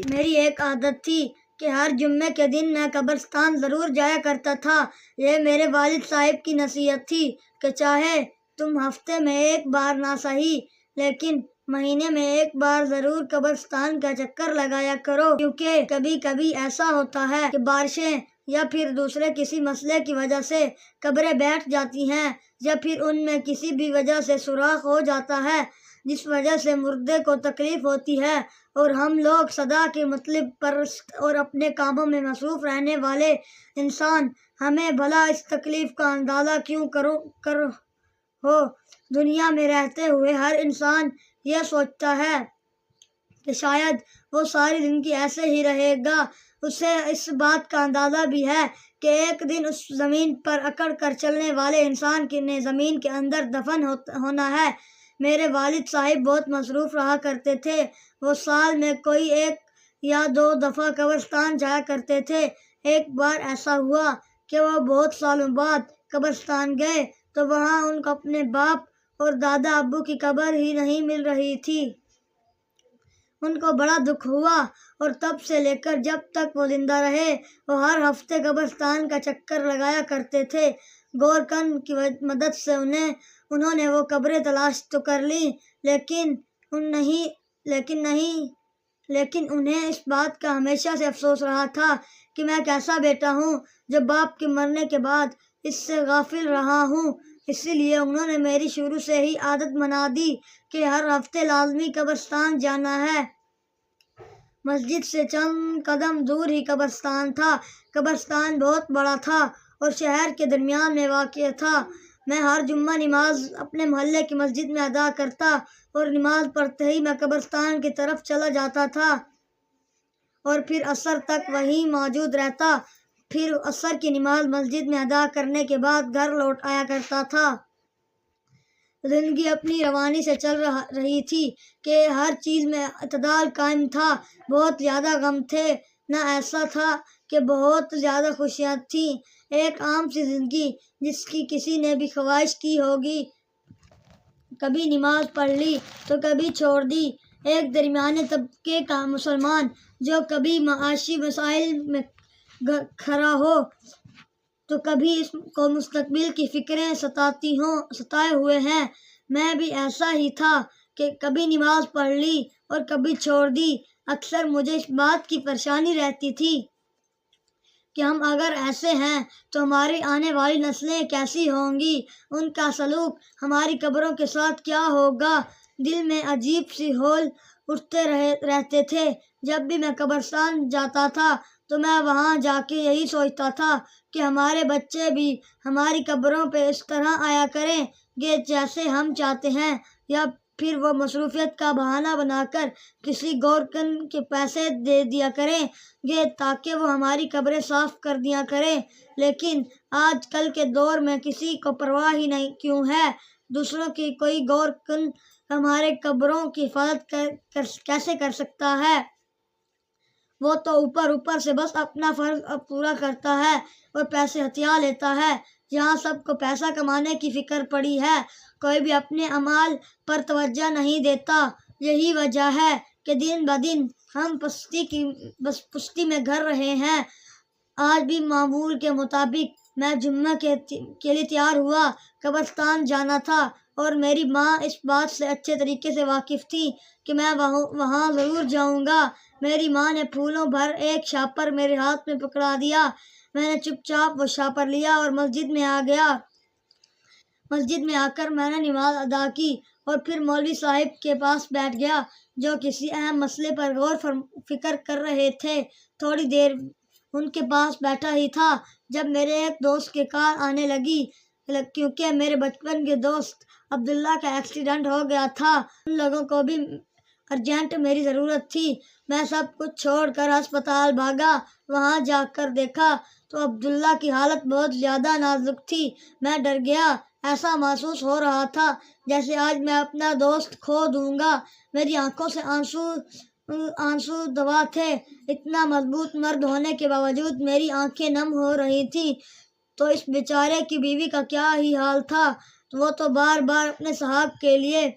میری ایک عادت تھی کہ ہر جمعے کے دن میں قبرستان ضرور جایا کرتا تھا۔ یہ میرے والد صاحب کی نصیحت تھی کہ چاہے تم ہفتے میں ایک بار نہ صحیح لیکن مہینے میں ایک بار ضرور قبرستان کا چکر لگایا کرو، کیونکہ کبھی کبھی ایسا ہوتا ہے کہ بارشیں یا پھر دوسرے کسی مسئلے کی وجہ سے قبریں بیٹھ جاتی ہیں، یا پھر ان میں کسی بھی وجہ سے سوراخ ہو جاتا ہے جس وجہ سے مردے کو تکلیف ہوتی ہے، اور ہم لوگ سدا کے مطلب پرست اور اپنے کاموں میں مصروف رہنے والے انسان ہمیں بھلا اس تکلیف کا اندازہ کیوں ہو۔ دنیا میں رہتے ہوئے ہر انسان یہ سوچتا ہے کہ شاید وہ ساری زندگی ایسے ہی رہے گا۔ اسے اس بات کا اندازہ بھی ہے کہ ایک دن اس زمین پر اکڑ کر چلنے والے انسان نے زمین کے اندر دفن ہونا ہے۔ میرے والد صاحب بہت مصروف رہا کرتے تھے۔ وہ سال میں کوئی 1 یا 2 دفعہ قبرستان جایا کرتے تھے۔ ایک بار ایسا ہوا کہ وہ بہت سالوں بعد قبرستان گئے تو وہاں ان کو اپنے باپ اور دادا ابو کی قبر ہی نہیں مل رہی تھی۔ ان کو بڑا دکھ ہوا اور تب سے لے کر جب تک وہ زندہ رہے وہ ہر ہفتے قبرستان کا چکر لگایا کرتے تھے۔ گورکن کی مدد سے انہوں نے وہ قبریں تلاش تو کر لیں، لیکن انہیں اس بات کا ہمیشہ سے افسوس رہا تھا کہ میں کیسا بیٹا ہوں جو باپ کے مرنے کے بعد اس سے غافل رہا ہوں۔ اسی لیے انہوں نے میری شروع سے ہی عادت بنا دی کہ ہر ہفتے لازمی قبرستان جانا ہے۔ مسجد سے چند قدم دور ہی قبرستان تھا۔ قبرستان بہت بڑا تھا اور شہر کے درمیان میں واقع تھا۔ میں ہر جمعہ نماز اپنے محلے کی مسجد میں ادا کرتا اور نماز پڑھتے ہی میں قبرستان کی طرف چلا جاتا تھا اور پھر عصر تک وہیں موجود رہتا۔ پھر عصر کی نماز مسجد میں ادا کرنے کے بعد گھر لوٹ آیا کرتا تھا۔ زندگی اپنی روانی سے چل رہی تھی کہ ہر چیز میں اعتدال قائم تھا۔ بہت زیادہ غم تھے، نہ ایسا تھا کہ بہت زیادہ خوشیاں تھیں۔ ایک عام سی زندگی جس کی کسی نے بھی خواہش کی ہوگی۔ کبھی نماز پڑھ لی تو کبھی چھوڑ دی۔ ایک درمیانے طبقے کا مسلمان جو کبھی معاشی مسائل میں کھڑا ہو تو کبھی اس کو مستقبل کی فکریں ستائے ہوئے ہیں۔ میں بھی ایسا ہی تھا کہ کبھی نماز پڑھ لی اور کبھی چھوڑ دی۔ اکثر مجھے اس بات کی پریشانی رہتی تھی کہ ہم اگر ایسے ہیں تو ہماری آنے والی نسلیں کیسی ہوں گی، ان کا سلوک ہماری قبروں کے ساتھ کیا ہوگا۔ دل میں عجیب سی ہول اٹھتے رہتے تھے۔ جب بھی میں قبرستان جاتا تھا تو میں وہاں جا کے یہی سوچتا تھا کہ ہمارے بچے بھی ہماری قبروں پہ اس طرح آیا کریں گے جیسے ہم چاہتے ہیں، یا پھر وہ مصروفیت کا بہانہ بنا کر کسی گورکن کے پیسے دے دیا کریں گے تاکہ وہ ہماری قبریں صاف کر دیا کریں۔ لیکن آج کل کے دور میں کسی کو پرواہ ہی نہیں کیوں ہے۔ دوسروں کی کوئی گورکن ہمارے قبروں کی حفاظت کیسے کر سکتا ہے؟ وہ تو اوپر سے بس اپنا فرض پورا کرتا ہے اور پیسے ہتھیا لیتا ہے۔ یہاں سب کو پیسہ کمانے کی فکر پڑی ہے، کوئی بھی اپنے اعمال پر توجہ نہیں دیتا۔ یہی وجہ ہے کہ دن بدن ہم پستی میں گھر رہے ہیں۔ آج بھی معمول کے مطابق میں جمعہ کے لیے تیار ہوا۔ قبرستان جانا تھا اور میری ماں اس بات سے اچھے طریقے سے واقف تھی کہ میں وہاں ضرور جاؤں گا۔ میری ماں نے پھولوں بھر ایک شاپر میرے ہاتھ میں پکڑا دیا۔ میں نے چپ چاپ وہ شاپر لیا اور مسجد میں آ گیا۔ مسجد میں آ کر میں نے نماز ادا کی اور پھر مولوی صاحب کے پاس بیٹھ گیا جو کسی اہم مسئلے پر غور فکر کر رہے تھے۔ تھوڑی دیر ان کے پاس بیٹھا ہی تھا جب میرے ایک دوست کی کار آنے لگی، کیونکہ میرے بچپن کے دوست عبداللہ کا ایکسیڈنٹ ہو گیا تھا۔ ان لوگوں کو بھی ارجنٹ میری ضرورت تھی۔ میں سب کچھ چھوڑ کر ہسپتال بھاگا۔ وہاں جا کر دیکھا تو عبداللہ کی حالت بہت زیادہ نازک تھی۔ میں ڈر گیا۔ ایسا محسوس ہو رہا تھا جیسے آج میں اپنا دوست کھو دوں گا۔ میری آنکھوں سے آنسو دوا تھے۔ اتنا مضبوط مرد ہونے کے باوجود میری آنکھیں نم ہو رہی تھیں۔ تو اس بیچارے کی بیوی کا کیا ہی حال تھا۔ وہ تو بار بار اپنے صاحب کے لیے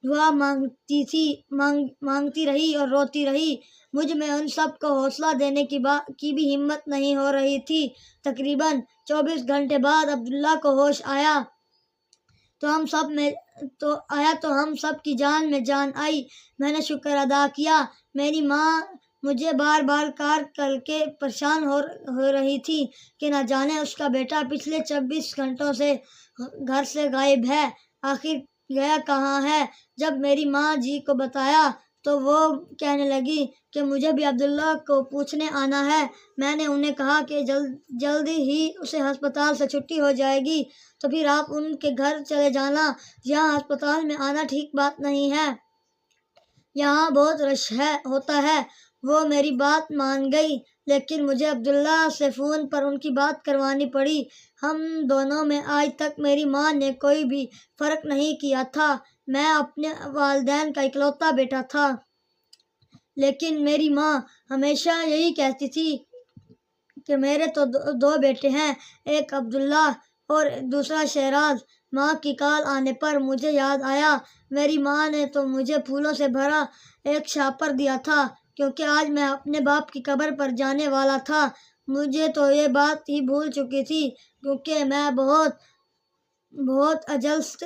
دعا مانگتی رہی اور روتی رہی۔ مجھ میں ان سب کو حوصلہ دینے کی بھی ہمت نہیں ہو رہی تھی۔ تقریباً 24 گھنٹے بعد عبداللہ کو ہوش آیا تو ہم سب کی جان میں جان آئی۔ میں نے شکر ادا کیا۔ میری ماں مجھے بار بار کال کر کے پریشان ہو رہی تھی کہ نہ جانے اس کا بیٹا پچھلے 24 گھنٹوں سے گھر سے غائب ہے، آخر گیا کہاں ہے۔ جب میری ماں جی کو بتایا تو وہ کہنے لگی کہ مجھے بھی عبداللہ کو پوچھنے آنا ہے۔ میں نے انہیں کہا کہ جلدی ہی اسے ہسپتال سے چھٹی ہو جائے گی تو پھر آپ ان کے گھر چلے جانا، یہاں ہسپتال میں آنا ٹھیک بات نہیں ہے، یہاں بہت رش ہوتا ہے۔ وہ میری بات مان گئی، لیکن مجھے عبداللہ سے فون پر ان کی بات کروانی پڑی۔ ہم دونوں میں آج تک میری ماں نے کوئی بھی فرق نہیں کیا تھا۔ میں اپنے والدین کا اکلوتا بیٹا تھا، لیکن میری ماں ہمیشہ یہی کہتی تھی کہ میرے تو 2 بیٹے ہیں، ایک عبداللہ اور دوسرا شہراز۔ ماں کی کال آنے پر مجھے یاد آیا میری ماں نے تو مجھے پھولوں سے بھرا ایک شاپر دیا تھا، کیونکہ آج میں اپنے باپ کی قبر پر جانے والا تھا۔ مجھے تو یہ بات ہی بھول چکی تھی، کیونکہ میں بہت عجلت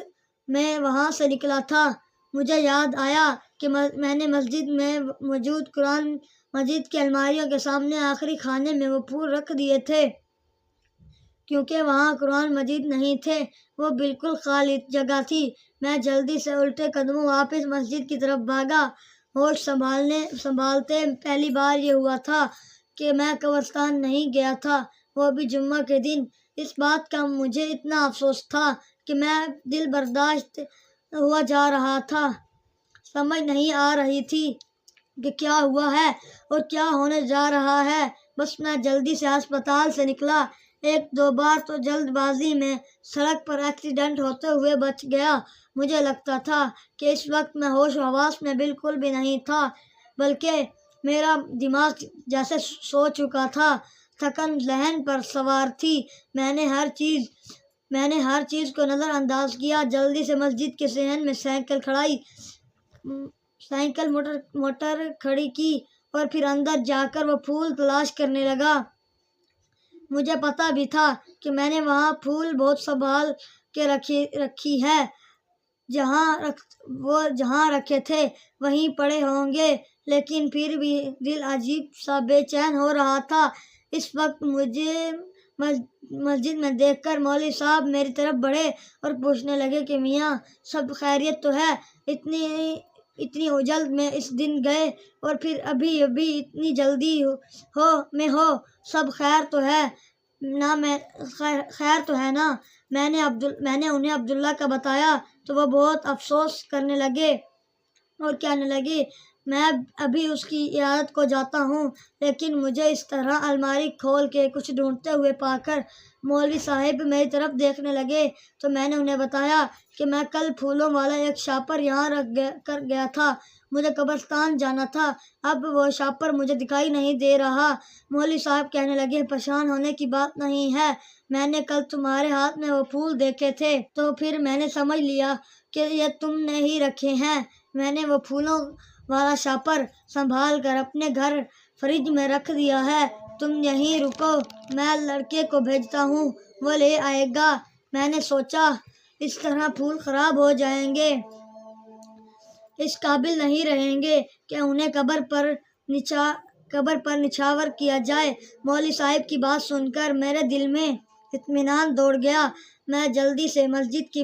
میں وہاں سے نکلا تھا۔ مجھے یاد آیا کہ میں نے مسجد میں موجود قرآن مجید کی الماریوں کے سامنے آخری خانے میں وہ پھول رکھ دیے تھے، کیونکہ وہاں قرآن مجید نہیں تھے، وہ بالکل خالی جگہ تھی۔ میں جلدی سے الٹے قدموں واپس مسجد کی طرف بھاگا۔ ہوش سنبھالتے پہلی بار یہ ہوا تھا کہ میں قبرستان نہیں گیا تھا، وہ بھی جمعہ کے دن۔ اس بات کا مجھے اتنا افسوس تھا کہ میں دل برداشت ہوا جا رہا تھا، سمجھ نہیں آ رہی تھی کہ کیا ہوا ہے اور کیا ہونے جا رہا ہے۔ بس میں جلدی سے ہسپتال سے نکلا۔ 1-2 بار تو جلد بازی میں سڑک پر ایکسیڈنٹ ہوتے ہوئے بچ گیا۔ مجھے لگتا تھا کہ اس وقت میں ہوش و حواس میں بالکل بھی نہیں تھا، بلکہ میرا دماغ جیسے سو چکا تھا، تھکن ذہن پر سوار تھی۔ میں نے ہر چیز کو نظر انداز کیا، جلدی سے مسجد کے صحن میں سائیکل موٹر کھڑی کی اور پھر اندر جا کر وہ پھول تلاش کرنے لگا۔ مجھے پتہ بھی تھا کہ میں نے وہاں پھول بہت سنبھال کے رکھی ہے، جہاں رکھے تھے وہیں پڑے ہوں گے، لیکن پھر بھی دل عجیب سا بے چین ہو رہا تھا۔ اس وقت مجھے مسجد میں دیکھ کر مولوی صاحب میری طرف بڑھے اور پوچھنے لگے کہ میاں سب خیریت تو ہے؟ اتنی عجلت میں اس دن گئے اور پھر ابھی اتنی جلدی ہو، سب خیر تو ہے نا؟ میں نے انہیں عبداللہ کا بتایا تو وہ بہت افسوس کرنے لگے اور کہنے لگے میں ابھی اس کی عیادت کو جاتا ہوں، لیکن مجھے اس طرح الماری کھول کے کچھ ڈھونڈتے ہوئے پا کر مولوی صاحب میری طرف دیکھنے لگے تو میں نے انہیں بتایا کہ میں کل پھولوں والا ایک شاپر یہاں رکھ کر گیا تھا، مجھے قبرستان جانا تھا، اب وہ شاپر مجھے دکھائی نہیں دے رہا۔ مولوی صاحب کہنے لگے پریشان ہونے کی بات نہیں ہے، میں نے کل تمہارے ہاتھ میں وہ پھول دیکھے تھے تو پھر میں نے سمجھ لیا کہ یہ تم نے ہی رکھے ہیں۔ میں نے وہ پھولوں والا شاپر سنبھال کر اپنے گھر فریج میں رکھ دیا ہے، تم یہیں رکو، میں لڑکے کو بھیجتا ہوں، وہ لے آئے گا۔ میں نے سوچا اس طرح پھول خراب ہو جائیں گے، اس قابل نہیں رہیں گے کہ انہیں قبر پر نچھاور کیا جائے۔ مولوی صاحب کی بات سن کر میرے دل میں اطمینان دوڑ گیا۔ میں جلدی سے مسجد کے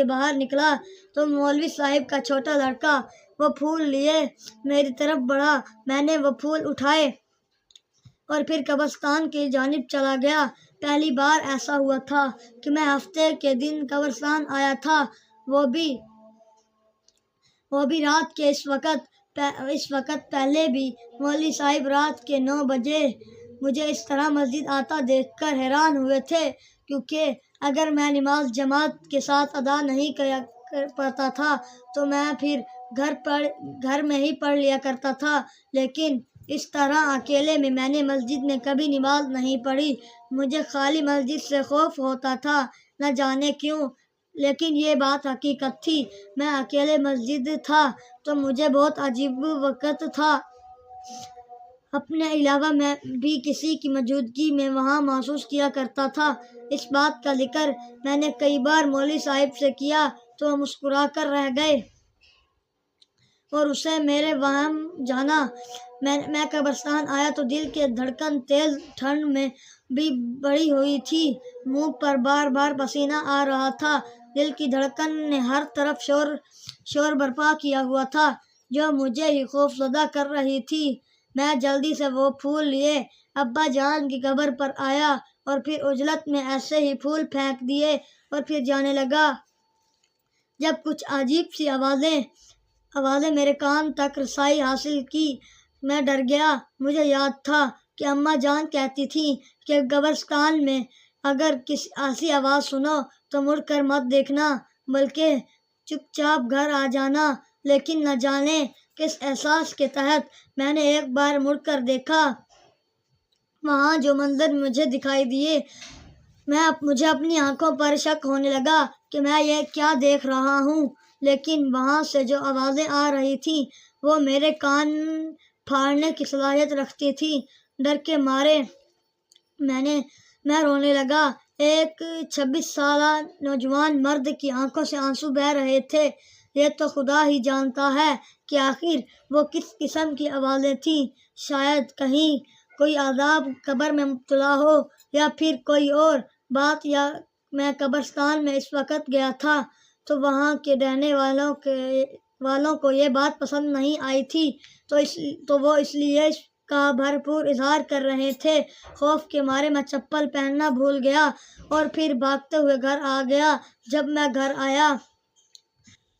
باہر نکلا تو مولوی صاحب کا چھوٹا لڑکا وہ پھول لیے میری طرف بڑھا۔ میں نے وہ پھول اٹھائے اور پھر قبرستان کی جانب چلا گیا۔ پہلی بار ایسا ہوا تھا کہ میں ہفتے کے دن قبرستان آیا تھا، وہ بھی رات کے اس وقت پہلے بھی مولوی صاحب رات کے 9 بجے مجھے اس طرح مسجد آتا دیکھ کر حیران ہوئے تھے، کیونکہ اگر میں نماز جماعت کے ساتھ ادا نہیں کر پاتا تھا تو میں پھر گھر میں ہی پڑھ لیا کرتا تھا، لیکن اس طرح اکیلے میں نے مسجد میں کبھی نماز نہیں پڑھی۔ مجھے خالی مسجد سے خوف ہوتا تھا، نہ جانے کیوں، لیکن یہ بات حقیقت تھی۔ میں اکیلے مسجد تھا تو مجھے بہت عجیب وقت تھا۔ اپنے علاوہ میں بھی کسی کی موجودگی میں وہاں محسوس کیا کرتا تھا۔ اس بات کا ذکر میں نے کئی بار مولوی صاحب سے کیا تو وہ مسکرا کر رہ گئے اور اسے میرے وہم جانا۔ میں قبرستان آیا تو دل کی دھڑکن تیز ٹھنڈ میں بھی بڑھی ہوئی تھی، منہ پر بار بار پسینہ آ رہا تھا، دل کی دھڑکن نے ہر طرف شور برپا کیا ہوا تھا جو مجھے ہی خوفزدہ کر رہی تھی۔ میں جلدی سے وہ پھول لیے ابا جان کی قبر پر آیا اور پھر عجلت میں ایسے ہی پھول پھینک دیے اور پھر جانے لگا جب کچھ عجیب سی آوازیں میرے کان تک رسائی حاصل کی۔ میں ڈر گیا۔ مجھے یاد تھا کہ اماں جان کہتی تھیں کہ قبرستان میں اگر کسی ایسی آواز سنو تو مڑ کر مت دیکھنا بلکہ چپ چاپ گھر آ جانا، لیکن نہ جانے کس احساس کے تحت میں نے ایک بار مڑ کر دیکھا۔ وہاں جو منظر مجھے دکھائی دیے، مجھے اپنی آنکھوں پر شک ہونے لگا کہ میں یہ کیا دیکھ رہا ہوں، لیکن وہاں سے جو آوازیں آ رہی تھیں وہ میرے کان پھاڑنے کی صلاحیت رکھتی تھیں۔ ڈر کے مارے میں رونے لگا۔ ایک 26 سالہ نوجوان مرد کی آنکھوں سے آنسو بہہ رہے تھے۔ یہ تو خدا ہی جانتا ہے کہ آخر وہ کس قسم کی آوازیں تھیں، شاید کہیں کوئی عذاب قبر میں مبتلا ہو یا پھر کوئی اور بات۔ یا میں قبرستان میں اس وقت گیا تھا تو وہاں کے رہنے والوں کو یہ بات پسند نہیں آئی تھی تو وہ اس لیے اس کا بھرپور اظہار کر رہے تھے۔ خوف کے مارے میں چپل پہننا بھول گیا اور پھر بھاگتے ہوئے گھر آ گیا۔ جب میں گھر آیا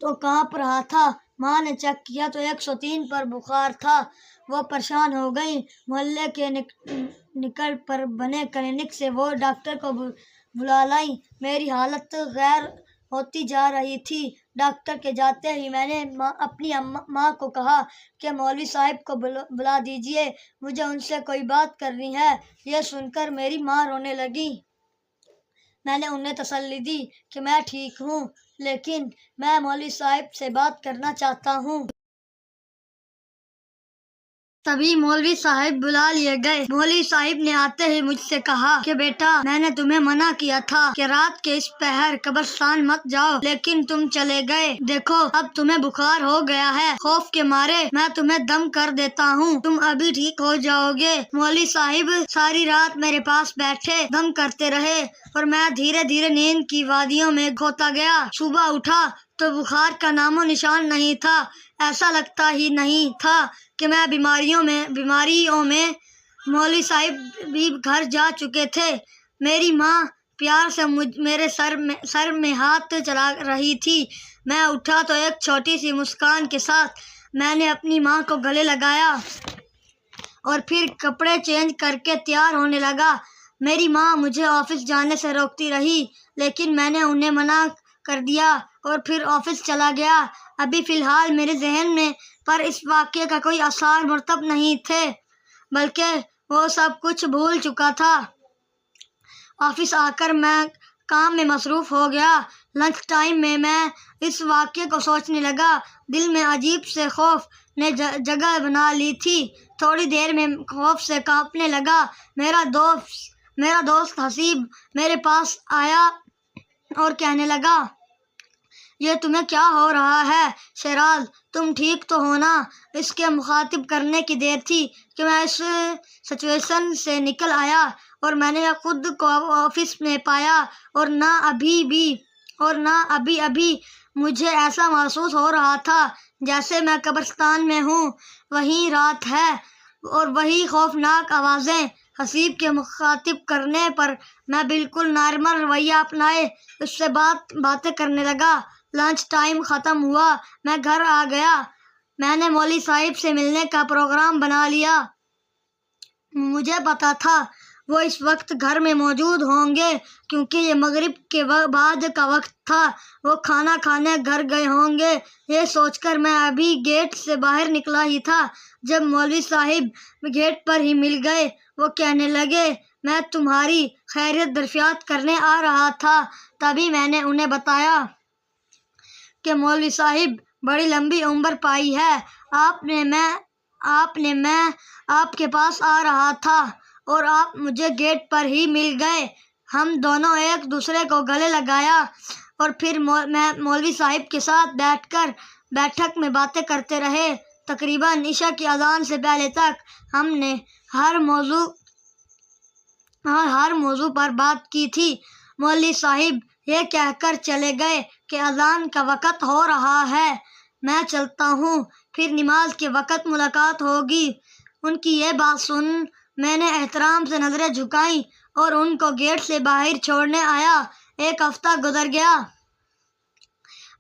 تو کانپ رہا تھا۔ ماں نے چیک کیا تو 103 پر بخار تھا۔ وہ پریشان ہو گئیں۔ محلے کے نکڑ پر بنے کلینک سے وہ ڈاکٹر کو بلا لائیں۔ میری حالت غیر ہوتی جا رہی تھی۔ ڈاکٹر کے جاتے ہی میں نے اپنی ماں کو کہا کہ مولوی صاحب کو بلا دیجیے، مجھے ان سے کوئی بات کرنی ہے۔ یہ سن کر میری ماں رونے لگی۔ میں نے انہیں تسلی دی کہ میں ٹھیک ہوں، لیکن میں مولوی صاحب سے بات کرنا چاہتا ہوں۔ تبھی مولوی صاحب بلا لیے گئے۔ مولوی صاحب نے آتے ہی مجھ سے کہا کہ بیٹا، میں نے تمہیں منع کیا تھا کہ رات کے اس پہر قبرستان مت جاؤ، لیکن تم چلے گئے۔ دیکھو اب تمہیں بخار ہو گیا ہے، خوف کے مارے میں تمہیں دم کر دیتا ہوں، تم ابھی ٹھیک ہو جاؤ گے۔ مولوی صاحب ساری رات میرے پاس بیٹھے دم کرتے رہے اور میں دھیرے دھیرے نیند کی وادیوں میں کھوتا گیا۔ صبح اٹھا تو بخار کا نام و نشان نہیں تھا۔ ایسا لگتا ہی نہیں تھا کہ میں بیماریوں میں مولوی صاحب بھی گھر جا چکے تھے۔ میری ماں پیار سے میرے سر میں ہاتھ چلا رہی تھی۔ میں اٹھا تو ایک چھوٹی سی مسکان کے ساتھ میں نے اپنی ماں کو گلے لگایا اور پھر کپڑے چینج کر کے تیار ہونے لگا۔ میری ماں مجھے آفس جانے سے روکتی رہی، لیکن میں نے انہیں منع کر دیا اور پھر آفس چلا گیا۔ ابھی فی الحال میرے ذہن پر اس واقعے کا کوئی آثار مرتب نہیں تھے، بلکہ وہ سب کچھ بھول چکا تھا۔ آفس آ کر میں کام میں مصروف ہو گیا۔ لنچ ٹائم میں میں اس واقعے کو سوچنے لگا۔ دل میں عجیب سے خوف نے جگہ بنا لی تھی۔ تھوڑی دیر میں خوف سے کانپنے لگا۔ میرا دوست حسیب میرے پاس آیا اور کہنے لگا، یہ تمہیں کیا ہو رہا ہے شیراز، تم ٹھیک تو ہو نا؟ اس کے مخاطب کرنے کی دیر تھی کہ میں اس سچویشن سے نکل آیا اور میں نے خود کو آفس میں پایا اور نہ ابھی مجھے ایسا محسوس ہو رہا تھا جیسے میں قبرستان میں ہوں، وہی رات ہے اور وہی خوفناک آوازیں۔ حسیب کے مخاطب کرنے پر میں بالکل نارمل رویہ اپنائے اس سے باتیں کرنے لگا۔ لنچ ٹائم ختم ہوا، میں گھر آ گیا۔ میں نے مولوی صاحب سے ملنے کا پروگرام بنا لیا۔ مجھے پتا تھا وہ اس وقت گھر میں موجود ہوں گے کیونکہ یہ مغرب کے بعد کا وقت تھا۔ وہ کھانا کھانے گھر گئے ہوں گے۔ یہ سوچ کر میں ابھی گیٹ سے باہر نکلا ہی تھا جب مولوی صاحب گیٹ پر ہی مل گئے۔ وہ کہنے لگے، میں تمہاری خیریت دریافت کرنے آ رہا تھا۔ تبھی میں نے انہیں بتایا کہ مولوی صاحب بڑی لمبی عمر پائی ہے آپ نے۔ میں میں آپ کے پاس آ رہا تھا اور آپ مجھے گیٹ پر ہی مل گئے۔ ہم دونوں ایک دوسرے کو گلے لگایا اور پھر میں مولوی صاحب کے ساتھ بیٹھ کر بیٹھک میں باتیں کرتے رہے۔ تقریباً عشاء کی اذان سے پہلے تک ہم نے ہر موضوع پر بات کی تھی۔ مولوی صاحب یہ کہہ کر چلے گئے کہ اذان کا وقت ہو رہا ہے، میں چلتا ہوں، پھر نماز کے وقت ملاقات ہوگی۔ ان کی یہ بات سن میں نے احترام سے نظریں جھکائیں اور ان کو گیٹ سے باہر چھوڑنے آیا۔ ایک ہفتہ گزر گیا۔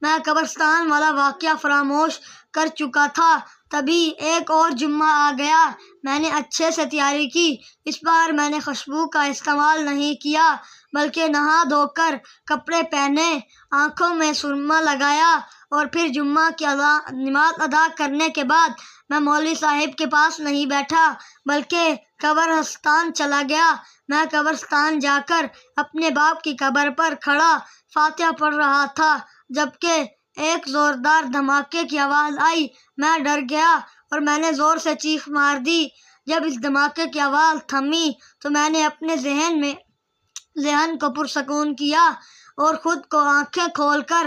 میں قبرستان والا واقعہ فراموش کر چکا تھا۔ تبھی ایک اور جمعہ آ گیا۔ میں نے اچھے سے تیاری کی۔ اس بار میں نے خوشبو کا استعمال نہیں کیا بلکہ نہا دھو کر کپڑے پہنے، آنکھوں میں سرما لگایا اور پھر جمعہ کی نماز ادا کرنے کے بعد میں مولوی صاحب کے پاس نہیں بیٹھا بلکہ قبرستان چلا گیا۔ میں قبرستان جا کر اپنے باپ کی قبر پر کھڑا فاتحہ پڑھ رہا تھا جبکہ ایک زوردار دھماکے کی آواز آئی۔ میں ڈر گیا اور میں نے زور سے چیخ مار دی۔ جب اس دھماکے کی آواز تھمی تو میں نے اپنے ذہن کو پرسکون کیا اور خود کو آنکھیں کھول کر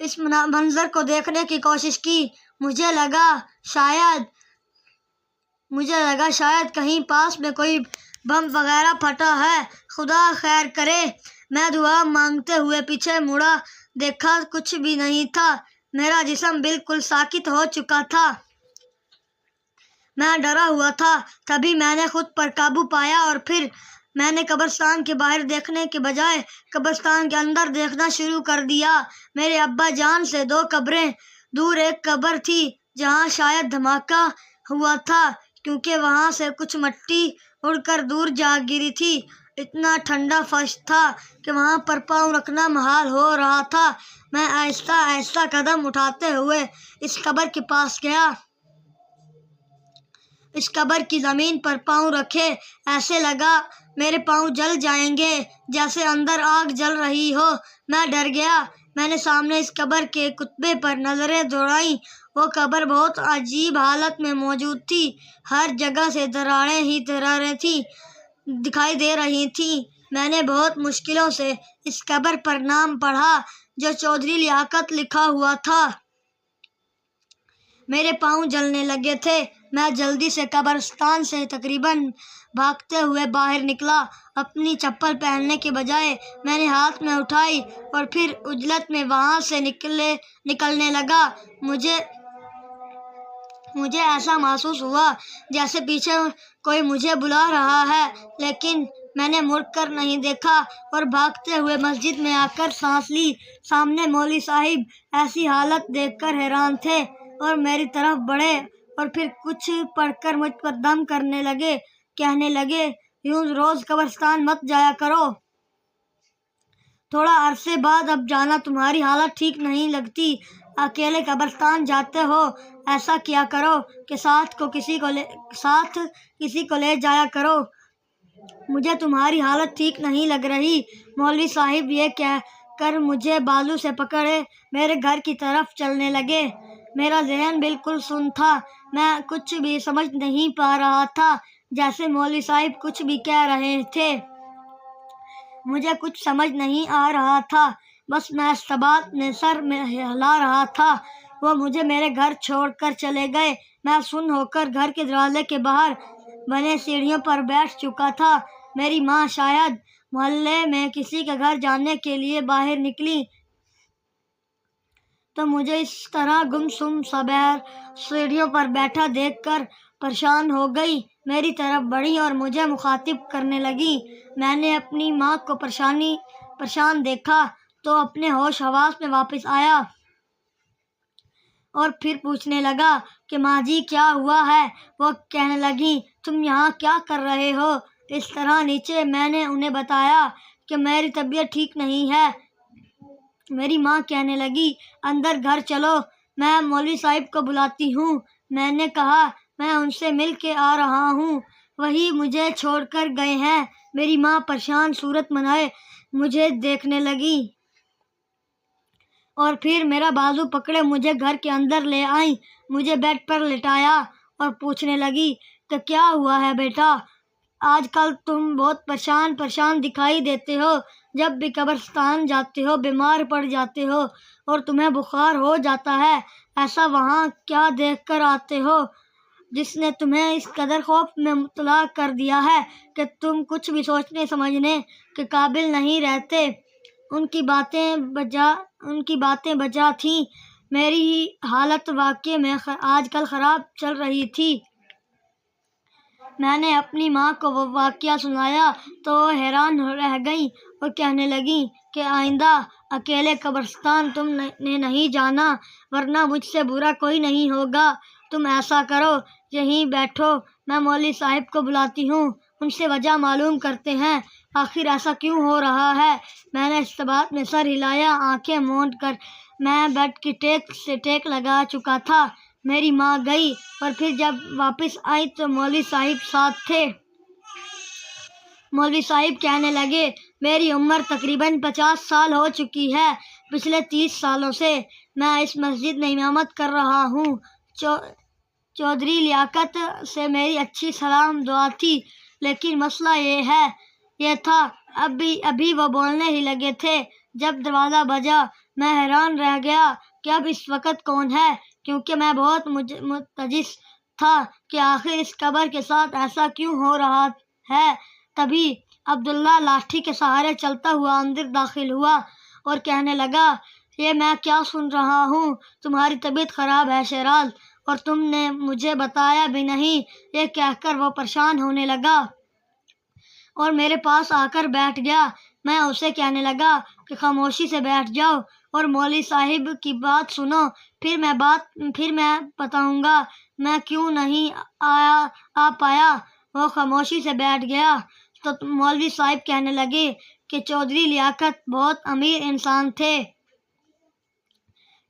اس منظر کو دیکھنے کی کوشش کی۔ مجھے لگا شاید کہیں پاس میں کوئی بم وغیرہ پھٹا ہے، خدا خیر کرے۔ میں دعا مانگتے ہوئے پیچھے مڑا، دیکھا کچھ بھی نہیں تھا۔ میرا جسم بالکل ساکت ہو چکا تھا۔ میں ڈرا ہوا تھا۔ تبھی میں نے خود پر قابو پایا اور پھر میں نے قبرستان کے باہر دیکھنے کے بجائے قبرستان کے اندر دیکھنا شروع کر دیا۔ میرے ابا جان سے 2 قبریں دور ایک قبر تھی جہاں شاید دھماکہ ہوا تھا کیونکہ وہاں سے کچھ مٹی اڑ کر دور جا گری تھی۔ اتنا ٹھنڈا فرش تھا کہ وہاں پر پاؤں رکھنا محال ہو رہا تھا۔ میں آہستہ آہستہ قدم اٹھاتے ہوئے اس قبر کے پاس گیا۔ اس قبر کی زمین پر پاؤں رکھے ایسے لگا میرے پاؤں جل جائیں گے، جیسے اندر آگ جل رہی ہو۔ میں ڈر گیا۔ میں نے سامنے اس قبر کے کتبے پر نظریں دوڑائیں۔ وہ قبر بہت عجیب حالت میں موجود تھی۔ ہر جگہ سے دراڑیں ہی دراڑیں دکھائی دے رہی تھیں۔ میں نے بہت مشکلوں سے اس قبر پر نام پڑھا جو چودھری لیاقت لکھا ہوا تھا۔ میرے پاؤں جلنے لگے تھے۔ میں جلدی سے قبرستان سے تقریباً بھاگتے ہوئے باہر نکلا۔ اپنی چپل پہننے کے بجائے میں نے ہاتھ میں اٹھائی اور پھر عجلت میں وہاں سے نکلنے لگا۔ مجھے ایسا محسوس ہوا جیسے پیچھے کوئی مجھے بلا رہا ہے، لیکن میں نے مڑ کر نہیں دیکھا اور بھاگتے ہوئے مسجد میں آ کر سانس لی۔ سامنے مولوی صاحب ایسی حالت دیکھ کر حیران تھے اور میری طرف بڑھے اور پھر کچھ پڑھ کر مجھ پر دم کرنے لگے، کہنے لگے، یوں روز قبرستان مت جایا کرو۔ تھوڑا عرصے بعد اب جانا، تمہاری حالت ٹھیک نہیں لگتی، اکیلے قبرستان جاتے ہو، ایسا کیا کرو کہ ساتھ کسی کو لے جایا کرو۔ مجھے تمہاری حالت ٹھیک نہیں لگ رہی۔ مولوی صاحب یہ کہہ کر مجھے بازو سے پکڑے میرے گھر کی طرف چلنے لگے۔ میرا ذہن بالکل سن تھا۔ میں کچھ بھی سمجھ نہیں پا رہا تھا۔ جیسے مولوی صاحب کچھ بھی کہہ رہے تھے، مجھے کچھ سمجھ نہیں آ رہا تھا، بس میں استبات میں سر میں ہلا رہا تھا۔ وہ مجھے میرے گھر چھوڑ کر چلے گئے۔ میں سن ہو کر گھر کے دروازے کے باہر بنے سیڑھیوں پر بیٹھ چکا تھا۔ میری ماں شاید محلے میں کسی کے گھر جانے کے لیے باہر نکلی تو مجھے اس طرح گمسم سا سیڑھیوں پر بیٹھا دیکھ کر پریشان ہو گئی۔ میری طرف بڑھی اور مجھے مخاطب کرنے لگی۔ میں نے اپنی ماں کو پریشان دیکھا تو اپنے ہوش حواس میں واپس آیا اور پھر پوچھنے لگا کہ ماں جی کیا ہوا ہے؟ وہ کہنے لگیں، تم یہاں کیا کر رہے ہو اس طرح نیچے؟ میں نے انہیں بتایا کہ میری طبیعت ٹھیک نہیں ہے۔ میری ماں کہنے لگی، اندر گھر چلو، میں مولوی صاحب کو بلاتی ہوں۔ میں نے کہا، میں ان سے مل کے آ رہا ہوں، وہی مجھے چھوڑ کر گئے ہیں۔ میری ماں پریشان صورت بنائے مجھے دیکھنے لگی اور پھر میرا بازو پکڑے مجھے گھر کے اندر لے آئیں۔ مجھے بیڈ پر لٹایا اور پوچھنے لگی کہ کیا ہوا ہے بیٹا؟ آج کل تم بہت پریشان دکھائی دیتے ہو، جب بھی قبرستان جاتے ہو بیمار پڑ جاتے ہو اور تمہیں بخار ہو جاتا ہے، ایسا وہاں کیا دیکھ کر آتے ہو جس نے تمہیں اس قدر خوف میں مبتلا کر دیا ہے کہ تم کچھ بھی سوچنے سمجھنے کے قابل نہیں رہتے؟ ان کی باتیں بجا تھیں۔ میری حالت واقعی میں آج کل خراب چل رہی تھی۔ میں نے اپنی ماں کو وہ واقعہ سنایا تو وہ حیران رہ گئیں اور کہنے لگیں کہ آئندہ اکیلے قبرستان تم نے نہیں جانا، ورنہ مجھ سے برا کوئی نہیں ہوگا۔ تم ایسا کرو، یہیں بیٹھو، میں مولوی صاحب کو بلاتی ہوں، ان سے وجہ معلوم کرتے ہیں، آخر ایسا کیوں ہو رہا ہے۔ میں نے اس بات میں سر ہلایا، آنکھیں موند کر۔ میں بیڈ کی ٹیک سے ٹیک لگا چکا تھا۔ میری ماں گئی اور پھر جب واپس آئی تو مولوی صاحب ساتھ تھے۔ مولوی صاحب کہنے لگے، میری عمر تقریباً 50 سال ہو چکی ہے۔ پچھلے 30 سالوں سے میں اس مسجد میں امامت کر رہا ہوں۔ چودھری لیاقت سے میری اچھی سلام دعا تھی، لیکن مسئلہ یہ تھا ابھی وہ بولنے ہی لگے تھے جب دروازہ بجا۔ میں حیران رہ گیا کہ اب اس وقت کون ہے، کیونکہ میں بہت متجس تھا کہ آخر اس قبر کے ساتھ ایسا کیوں ہو رہا ہے۔ تبھی عبداللہ لاٹھی کے سہارے چلتا ہوا اندر داخل ہوا اور کہنے لگا، یہ میں کیا سن رہا ہوں؟ تمہاری طبیعت خراب ہے شیراز، اور تم نے مجھے بتایا بھی نہیں۔ یہ کہہ کر وہ پریشان ہونے لگا اور میرے پاس آ کر بیٹھ گیا۔ میں اسے کہنے لگا کہ خاموشی سے بیٹھ جاؤ اور مولوی صاحب کی بات سنو، پھر میں بتاؤں گا میں کیوں نہیں آ پایا۔ وہ خاموشی سے بیٹھ گیا تو مولوی صاحب کہنے لگے کہ چودھری لیاقت بہت امیر انسان تھے۔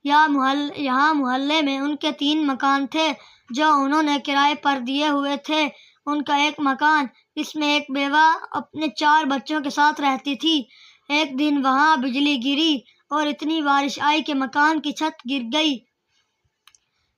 یہاں محلے میں ان کے 3 مکان تھے جو انہوں نے کرائے پر دیے ہوئے تھے۔ ان کا ایک مکان، جس میں ایک بیوہ اپنے 4 بچوں کے ساتھ رہتی تھی۔ ایک دن وہاں بجلی گری اور اتنی بارش آئی کہ مکان کی چھت گر گئی۔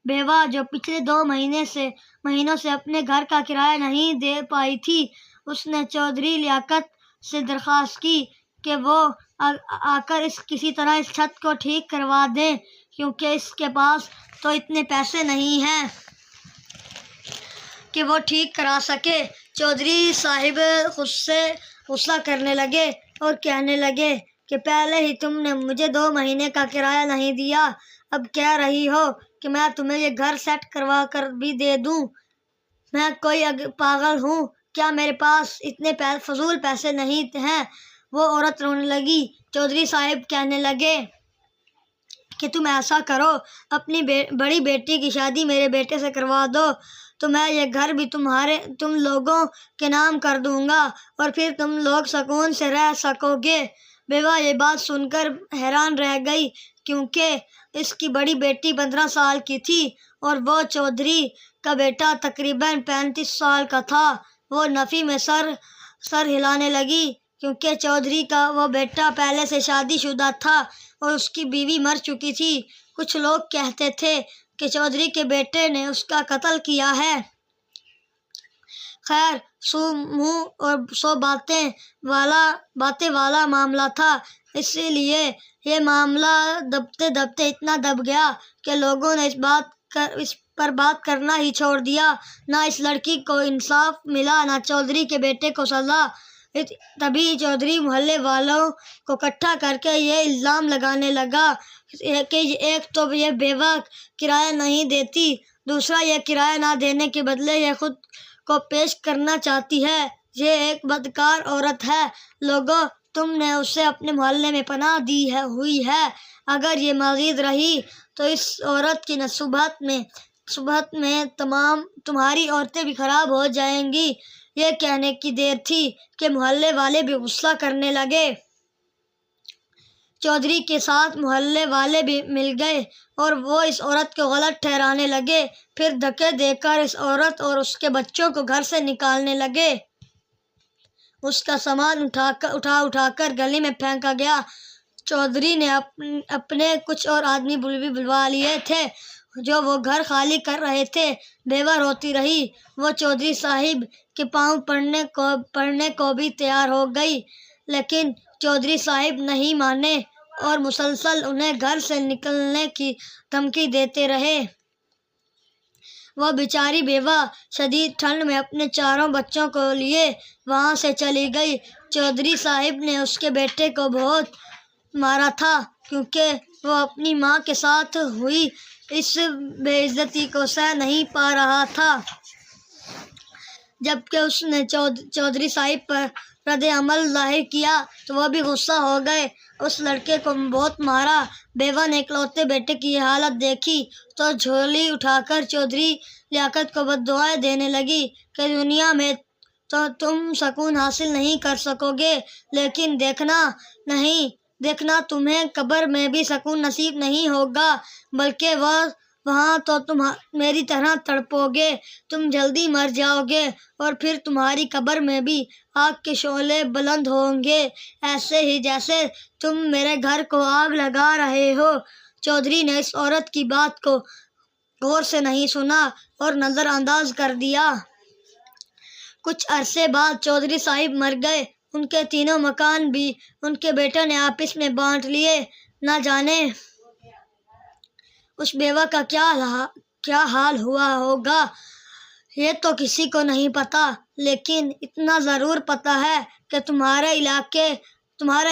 بیوہ، جو پچھلے 2 مہینوں سے اپنے گھر کا کرایہ نہیں دے پائی تھی، اس نے چودھری لیاقت سے درخواست کی کہ وہ آ کر کسی طرح اس چھت کو ٹھیک کروا دیں، کیونکہ اس کے پاس تو اتنے پیسے نہیں ہیں کہ وہ ٹھیک کرا سکے۔ چودھری صاحب غصہ کرنے لگے اور کہنے لگے کہ پہلے ہی تم نے مجھے 2 مہینے کا کرایہ نہیں دیا، اب کہہ رہی ہو کہ میں تمہیں یہ گھر سیٹ کروا کر بھی دے دوں۔ میں کوئی پاگل ہوں کیا؟ میرے پاس اتنے فضول پیسے نہیں ہیں۔ وہ عورت رونے لگی۔ چودھری صاحب کہنے لگے کہ تم ایسا کرو، اپنی بڑی بیٹی کی شادی میرے بیٹے سے کروا دو، تو میں یہ گھر بھی تم لوگوں کے نام کر دوں گا اور پھر تم لوگ سکون سے رہ سکو گے۔ بیوہ یہ بات سن کر حیران رہ گئی، کیونکہ اس کی بڑی بیٹی 15 سال کی تھی اور وہ چودھری کا بیٹا تقریباً 35 سال کا تھا۔ وہ نفی میں سر ہلانے لگی، کیونکہ چودھری کا وہ بیٹا پہلے سے شادی شدہ تھا اور اس کی بیوی مر چکی تھی۔ کچھ لوگ کہتے تھے کہ چودھری کے بیٹے نے اس کا قتل کیا ہے۔ خیر، 100 منہ اور 100 باتیں والا معاملہ تھا، اسی لیے یہ معاملہ دبتے دبتے اتنا دب گیا کہ لوگوں نے اس پر بات کرنا ہی چھوڑ دیا۔ نہ اس لڑکی کو انصاف ملا، نہ چودھری کے بیٹے کو سزا۔ تبھی چودھری محلے والوں کو اکٹھا کر کے یہ الزام لگانے لگا کہ ایک تو یہ بیوہ کرایہ نہیں دیتی، دوسرا یہ کرایہ نہ دینے کے بدلے یہ خود کو پیش کرنا چاہتی ہے۔ یہ ایک بدکار عورت ہے۔ لوگوں، تم نے اسے اپنے محلے میں پناہ دی ہوئی ہے، اگر یہ مزید رہی تو اس عورت کی صحبت میں تمہاری عورتیں بھی خراب ہو جائیں گی۔ یہ کہنے کی دیر تھی کہ محلے والے بھی غصہ کرنے لگے۔ چودھری کے ساتھ محلے والے بھی مل گئے اور وہ اس عورت کو غلط ٹھہرانے لگے، پھر دھکے دے کر اس عورت اور اس کے بچوں کو گھر سے نکالنے لگے۔ اس کا سامان اٹھا کر گلی میں پھینکا گیا۔ چودھری نے اپنے کچھ اور آدمی بھی بلوا لیے تھے۔ جو وہ گھر خالی کر رہے تھے بیوہ روتی رہی۔ وہ چودھری صاحب کے پاؤں پڑنے کو بھی تیار ہو گئی، لیکن چودھری صاحب نہیں مانے اور مسلسل انہیں گھر سے نکلنے کی دھمکی دیتے رہے۔ وہ بیچاری بیوہ شدید ٹھنڈ میں اپنے چاروں بچوں کو لیے وہاں سے چلی گئی۔ چودھری صاحب نے اس کے بیٹے کو بہت مارا تھا کیونکہ وہ اپنی ماں کے ساتھ ہوئی اس بے عزتی کو سہ نہیں پا رہا تھا۔ جب کہ اس نے چودھری صاحب پر رد عمل ظاہر کیا تو وہ بھی غصہ ہو گئے، اس لڑکے کو بہت مارا۔ بیوہ نے اکلوتے بیٹے کی یہ حالت دیکھی تو جھولی اٹھا کر چودھری لیاقت کو بددعائیں دینے لگی کہ دنیا میں تو تم سکون حاصل نہیں کر سکو گے، لیکن دیکھنا تمہیں قبر میں بھی سکون نصیب نہیں ہوگا، بلکہ وہاں تو تم میری طرح تڑپو گے، تم جلدی مر جاؤ گے اور پھر تمہاری قبر میں بھی آگ کے شعلے بلند ہوں گے، ایسے ہی جیسے تم میرے گھر کو آگ لگا رہے ہو۔ چودھری نے اس عورت کی بات کو غور سے نہیں سنا اور نظر انداز کر دیا۔ کچھ عرصے بعد چودھری صاحب مر گئے، ان کے تینوں مکان بھی ان کے بیٹوں نے آپس میں بانٹ لیے۔ نہ جانے اس بیوہ کا کیا حال ہوا ہوگا، یہ تو کسی کو نہیں پتا، لیکن اتنا ضرور پتا ہے کہ تمہارے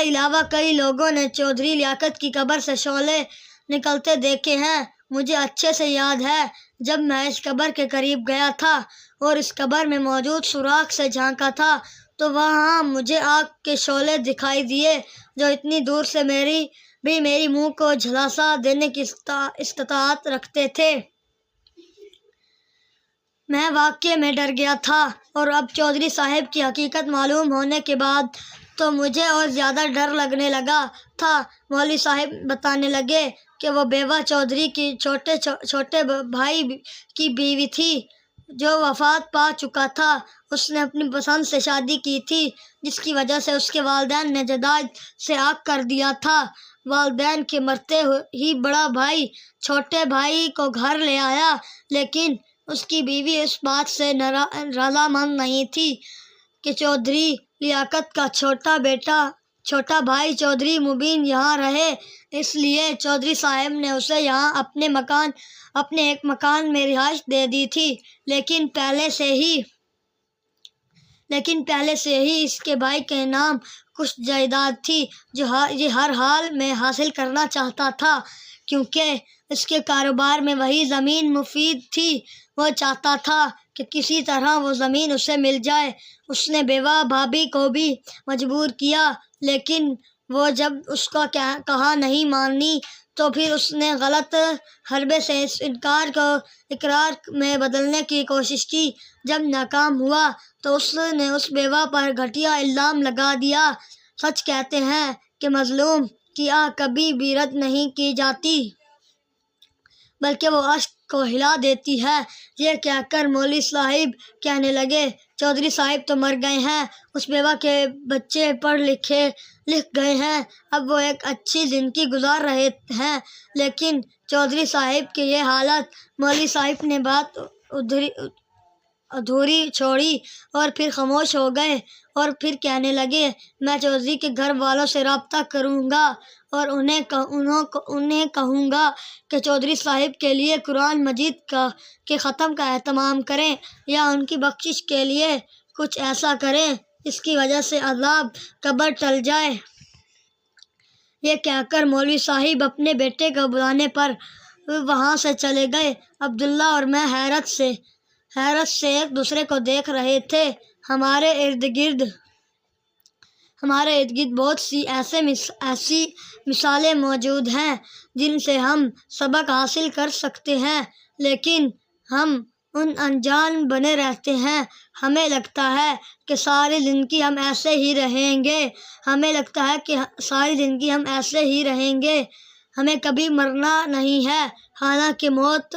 علاوہ کئی لوگوں نے چودھری لیاقت کی قبر سے شعلے نکلتے دیکھے ہیں۔ مجھے اچھے سے یاد ہے جب میں اس قبر کے قریب گیا تھا اور اس قبر میں موجود سوراخ سے جھانکا تھا تو وہاں مجھے آگ کے شعلے دکھائی دیے جو اتنی دور سے میری منہ کو جھلسا دینے کی استطاعت رکھتے تھے۔ میں واقعے میں ڈر گیا تھا اور اب چودھری صاحب کی حقیقت معلوم ہونے کے بعد تو مجھے اور زیادہ ڈر لگنے لگا تھا۔ مولوی صاحب بتانے لگے کہ وہ بیوہ چودھری کی چھوٹے بھائی کی بیوی تھی جو وفات پا چکا تھا۔ اس نے اپنی پسند سے شادی کی تھی جس کی وجہ سے اس کے والدین نے جدائی سے آگ کر دیا تھا۔ والدین کے مرتے ہی بڑا بھائی چھوٹے بھائی کو گھر لے آیا، لیکن اس کی بیوی اس بات سے رضامند نہیں تھی کہ چودھری لیاقت کا چھوٹا بھائی چودھری مبین یہاں رہے، اس لیے چودھری صاحب نے اسے یہاں اپنے ایک مکان میں رہائش دے دی تھی، لیکن پہلے سے ہی اس کے بھائی کے نام کچھ جائیداد تھی جو یہ ہر حال میں حاصل کرنا چاہتا تھا کیونکہ اس کے کاروبار میں وہی زمین مفید تھی۔ وہ چاہتا تھا کہ کسی طرح وہ زمین اسے مل جائے۔ اس نے بیوہ بھابھی کو بھی مجبور کیا، لیکن وہ جب اس کا کہا نہیں مانی تو پھر اس نے غلط حربے سے اس انکار کو اقرار میں بدلنے کی کوشش کی۔ جب ناکام ہوا تو اس نے اس بیوہ پر گھٹیا الزام لگا دیا۔ سچ کہتے ہیں کہ مظلوم کی آہ کبھی بھی رد نہیں کی جاتی بلکہ وہ عشق کو ہلا دیتی ہے۔ یہ کہہ کر مولوی صاحب کہنے لگے، چودھری صاحب تو مر گئے ہیں، اس بیوہ کے بچے پڑھ لکھ گئے ہیں، اب وہ ایک اچھی زندگی گزار رہے ہیں۔ لیکن چودھری صاحب کی یہ حالت مولوی صاحب نے بات ادھوری چھوڑی اور پھر خاموش ہو گئے اور پھر کہنے لگے، میں چودھری کے گھر والوں سے رابطہ کروں گا اور انہیں کہوں گا کہ چودھری صاحب کے لیے قرآن مجید کے ختم کا اہتمام کریں یا ان کی بخشش کے لیے کچھ ایسا کریں جس کی وجہ سے عذاب قبر ٹل جائے۔ یہ کہہ کر مولوی صاحب اپنے بیٹے کو بلانے پر وہاں سے چلے گئے۔ عبداللہ اور میں حیرت سے ایک دوسرے کو دیکھ رہے تھے۔ ہمارے ارد گرد بہت سی ایسی مثالیں موجود ہیں جن سے ہم سبق حاصل کر سکتے ہیں، لیکن ہم انجان بنے رہتے ہیں۔ ہمیں لگتا ہے کہ ساری زندگی ہم ایسے ہی رہیں گے، ہمیں کبھی مرنا نہیں ہے، حالانکہ موت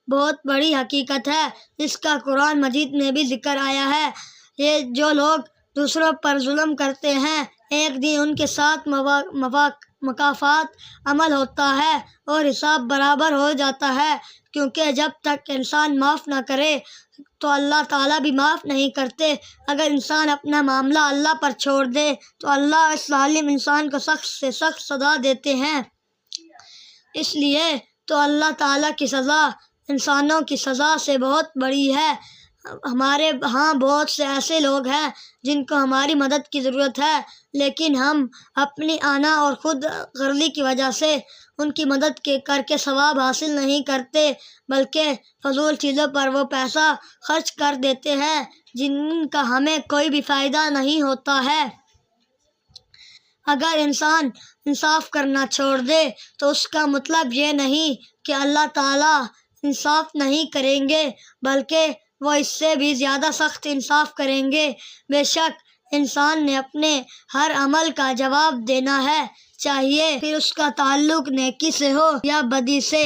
بہت بڑی حقیقت ہے جس کا قرآن مجید میں بھی ذکر آیا ہے۔ یہ جو لوگ دوسروں پر ظلم کرتے ہیں ایک دن ان کے ساتھ مکافات عمل ہوتا ہے اور حساب برابر ہو جاتا ہے، کیونکہ جب تک انسان معاف نہ کرے تو اللہ تعالیٰ بھی معاف نہیں کرتے۔ اگر انسان اپنا معاملہ اللہ پر چھوڑ دے تو اللہ اس ظالم انسان کو سخت سے سخت سزا دیتے ہیں۔ اس لیے تو اللہ تعالیٰ کی سزا انسانوں کی سزا سے بہت بڑی ہے۔ ہمارے ہاں بہت سے ایسے لوگ ہیں جن کو ہماری مدد کی ضرورت ہے، لیکن ہم اپنی انا اور خود غرضی کی وجہ سے ان کی مدد کر کے ثواب حاصل نہیں کرتے، بلکہ فضول چیزوں پر وہ پیسہ خرچ کر دیتے ہیں جن کا ہمیں کوئی بھی فائدہ نہیں ہوتا ہے۔ اگر انسان انصاف کرنا چھوڑ دے تو اس کا مطلب یہ نہیں کہ اللہ تعالیٰ انصاف نہیں کریں گے، بلکہ وہ اس سے بھی زیادہ سخت انصاف کریں گے۔ بے شک انسان نے اپنے ہر عمل کا جواب دینا ہے، چاہیے پھر اس کا تعلق نیکی سے ہو یا بدی سے۔